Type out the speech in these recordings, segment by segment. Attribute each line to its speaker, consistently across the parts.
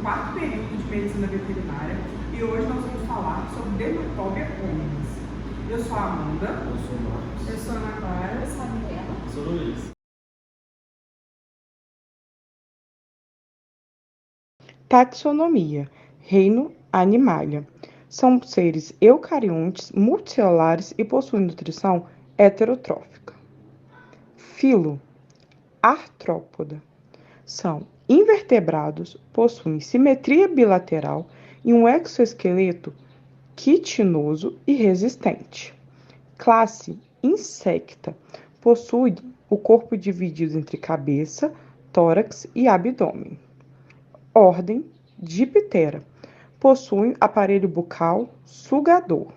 Speaker 1: quarto período de Medicina Veterinária e hoje nós vamos falar sobre Dermatobia hominis. Eu sou a Amanda.
Speaker 2: Eu sou o Marcos.
Speaker 3: Eu sou a Ana Clara.
Speaker 4: Eu sou a Mirella.
Speaker 2: Eu sou o Luiz.
Speaker 5: Taxonomia: Reino Animalia. São seres eucariontes, multicelulares e possuem nutrição heterotrófica. Filo: Artrópoda. São invertebrados, possuem simetria bilateral e um exoesqueleto quitinoso e resistente. Classe: Insecta. Possui o corpo dividido entre cabeça, tórax e abdômen. Ordem: Diptera. Possui aparelho bucal sugador.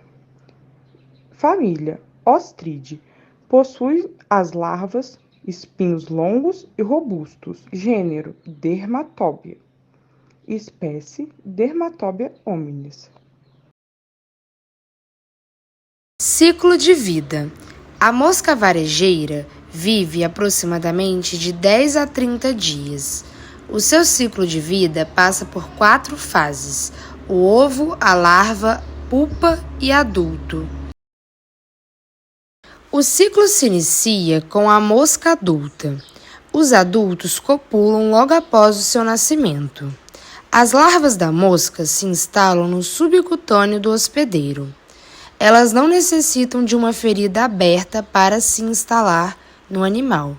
Speaker 5: Família: Ostride. Possui as larvas, espinhos longos e robustos. Gênero: Dermatobia. Espécie: Dermatobia hominis.
Speaker 3: Ciclo de vida. A mosca varejeira vive aproximadamente de 10 a 30 dias. O seu ciclo de vida passa por 4 fases: o ovo, a larva, pupa e adulto. O ciclo se inicia com a mosca adulta. Os adultos copulam logo após o seu nascimento. As larvas da mosca se instalam no subcutâneo do hospedeiro. Elas não necessitam de uma ferida aberta para se instalar no animal.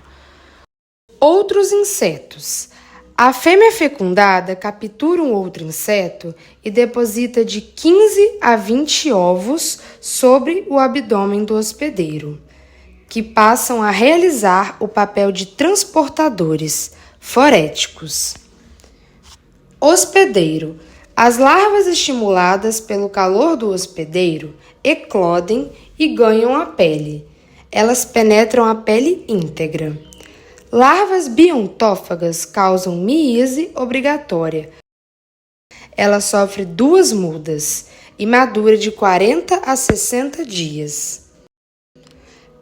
Speaker 3: Outros insetos. A fêmea fecundada captura um outro inseto e deposita de 15 a 20 ovos sobre o abdômen do hospedeiro, que passam a realizar o papel de transportadores foréticos. Hospedeiro. As larvas estimuladas pelo calor do hospedeiro eclodem e ganham a pele. Elas penetram a pele íntegra. Larvas biontófagas causam míese obrigatória. Ela sofre 2 mudas e madura de 40 a 60 dias.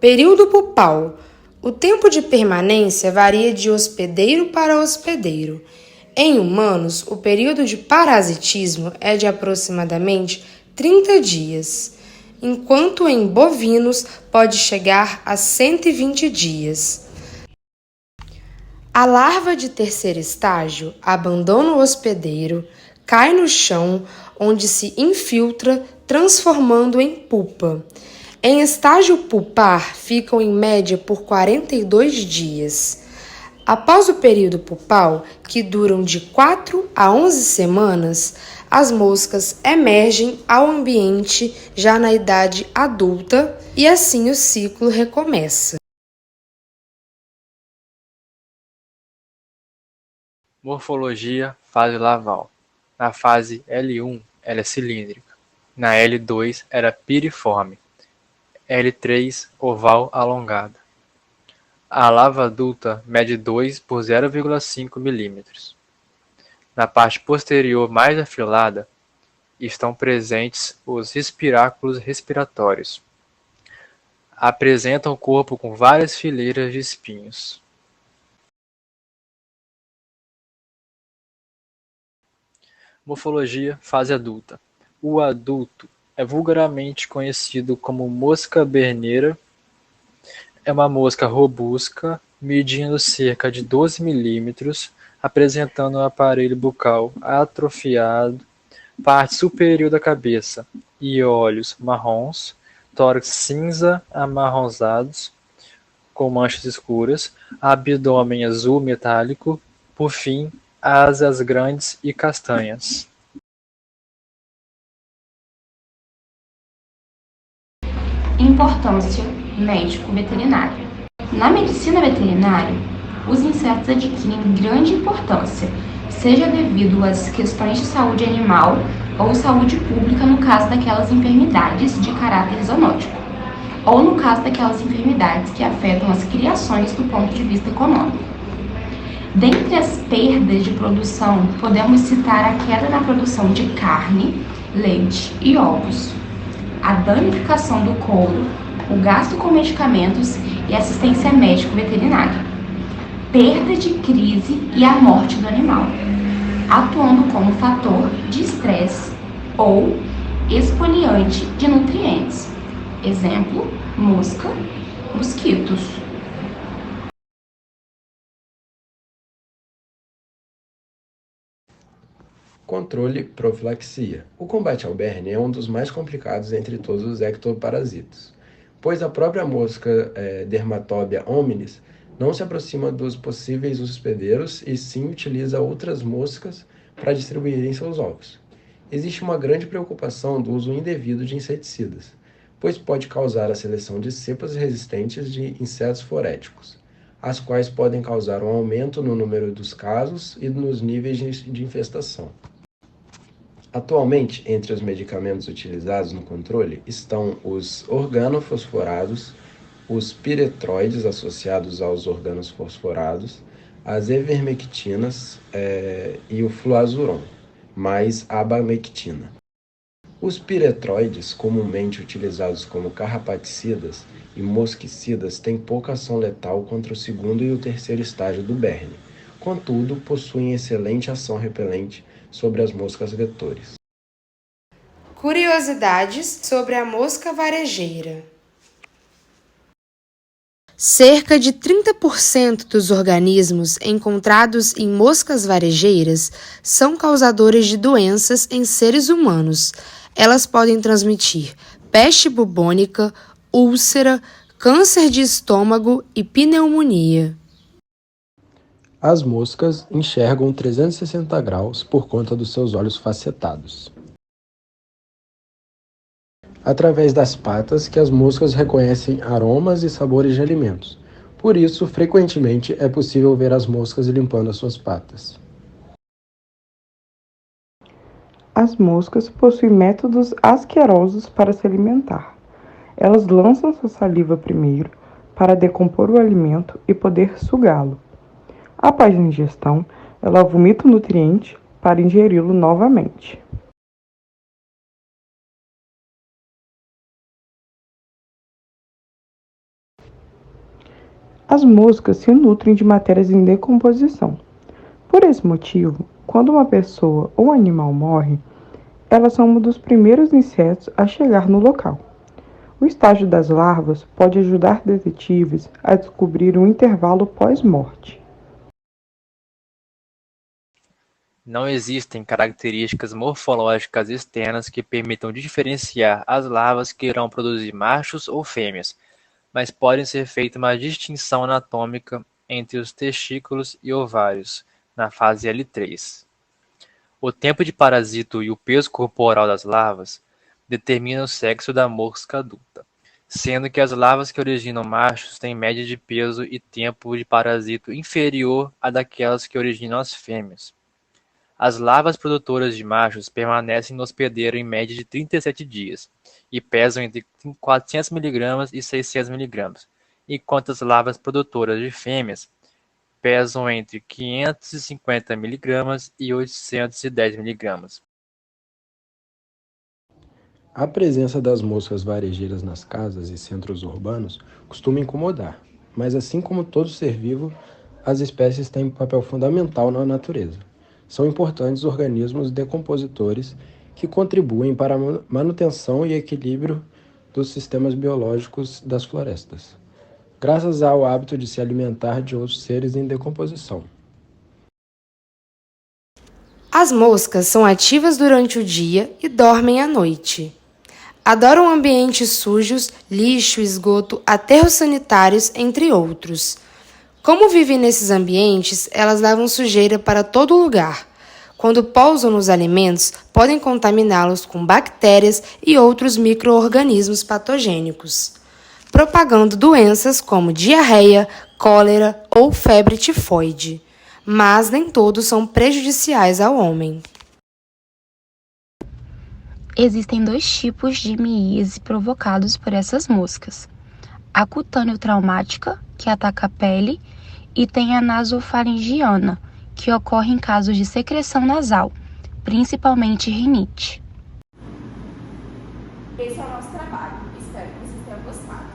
Speaker 3: Período pupal. O tempo de permanência varia de hospedeiro para hospedeiro. Em humanos, o período de parasitismo é de aproximadamente 30 dias, enquanto em bovinos pode chegar a 120 dias. A larva de terceiro estágio abandona o hospedeiro, cai no chão, onde se infiltra, transformando em pupa. Em estágio pulpar, ficam em média por 42 dias. Após o período pupal, que duram de 4 a 11 semanas, as moscas emergem ao ambiente já na idade adulta e assim o ciclo recomeça.
Speaker 2: Morfologia: fase larval. Na fase L1, ela é cilíndrica. Na L2, ela é piriforme. L3, oval alongada. A larva adulta mede 2 por 0,5 mm. Na parte posterior mais afilada estão presentes os espiráculos respiratórios. Apresentam o corpo com várias fileiras de espinhos. Morfologia: fase adulta. O adulto é vulgarmente conhecido como mosca berneira. É uma mosca robusta, medindo cerca de 12 mm, apresentando um aparelho bucal atrofiado, parte superior da cabeça e olhos marrons, tórax cinza amarronzados, com manchas escuras, abdômen azul metálico, por fim, asas grandes e castanhas.
Speaker 4: Importância médico-veterinária. Na medicina veterinária, os insetos adquirem grande importância, seja devido às questões de saúde animal ou saúde pública no caso daquelas enfermidades de caráter zoonótico, ou no caso daquelas enfermidades que afetam as criações do ponto de vista econômico. Dentre as perdas de produção, podemos citar a queda na produção de carne, leite e ovos, a danificação do couro, o gasto com medicamentos e assistência médico-veterinária, perda de crise e a morte do animal. atuando como fator de estresse ou exfoliante de nutrientes. Exemplo, mosca, mosquitos.
Speaker 6: Controle profilaxia. O combate ao berne é um dos mais complicados entre todos os ectoparasitas, pois a própria mosca Dermatobia hominis não se aproxima dos possíveis hospedeiros e sim utiliza outras moscas para distribuírem seus ovos. Existe uma grande preocupação do uso indevido de inseticidas, pois pode causar a seleção de cepas resistentes de insetos foréticos, as quais podem causar um aumento no número dos casos e nos níveis de infestação. Atualmente, entre os medicamentos utilizados no controle estão os organofosforados, os piretroides associados aos organofosforados, as ivermectinas e o fluazuron, mais abamectina. Os piretroides, comumente utilizados como carrapaticidas e mosquicidas, têm pouca ação letal contra o segundo e o terceiro estágio do berne, contudo, possuem excelente ação repelente sobre as moscas vetores.
Speaker 3: Curiosidades sobre a mosca varejeira. Cerca de 30% dos organismos encontrados em moscas varejeiras são causadores de doenças em seres humanos. Elas podem transmitir peste bubônica, úlcera, câncer de estômago e pneumonia.
Speaker 6: As moscas enxergam 360 graus por conta dos seus olhos facetados. Através das patas que as moscas reconhecem aromas e sabores de alimentos. Por isso, frequentemente é possível ver as moscas limpando as suas patas.
Speaker 5: As moscas possuem métodos asquerosos para se alimentar. Elas lançam sua saliva primeiro para decompor o alimento e poder sugá-lo. Após a ingestão, ela vomita o nutriente para ingeri-lo novamente. As moscas se nutrem de matérias em decomposição. Por esse motivo, quando uma pessoa ou animal morre, elas são um dos primeiros insetos a chegar no local. O estágio das larvas pode ajudar detetives a descobrir um intervalo pós-morte.
Speaker 2: Não existem características morfológicas externas que permitam diferenciar as larvas que irão produzir machos ou fêmeas, mas pode ser feita uma distinção anatômica entre os testículos e ovários, na fase L3. O tempo de parasito e o peso corporal das larvas determinam o sexo da mosca adulta, sendo que as larvas que originam machos têm média de peso e tempo de parasito inferior à daquelas que originam as fêmeas. As larvas produtoras de machos permanecem no hospedeiro em média de 37 dias e pesam entre 400 mg e 600 mg, enquanto as larvas produtoras de fêmeas pesam entre 550 mg e 810 mg.
Speaker 6: A presença das moscas varejeiras nas casas e centros urbanos costuma incomodar, mas assim como todo ser vivo, as espécies têm um papel fundamental na natureza. São importantes organismos decompositores que contribuem para a manutenção e equilíbrio dos sistemas biológicos das florestas, graças ao hábito de se alimentar de outros seres em decomposição.
Speaker 3: As moscas são ativas durante o dia e dormem à noite. Adoram ambientes sujos, lixo, esgoto, aterros sanitários, entre outros. Como vivem nesses ambientes, elas levam sujeira para todo lugar. Quando pousam nos alimentos, podem contaminá-los com bactérias e outros micro-organismos patogênicos, propagando doenças como diarreia, cólera ou febre tifoide. Mas nem todos são prejudiciais ao homem.
Speaker 4: Existem dois tipos de miíase provocados por essas moscas. A cutâneo-traumática, que ataca a pele, e tem a nasofaringiana, que ocorre em casos de secreção nasal, principalmente rinite.
Speaker 7: Esse é o nosso trabalho. Espero que vocês tenham gostado.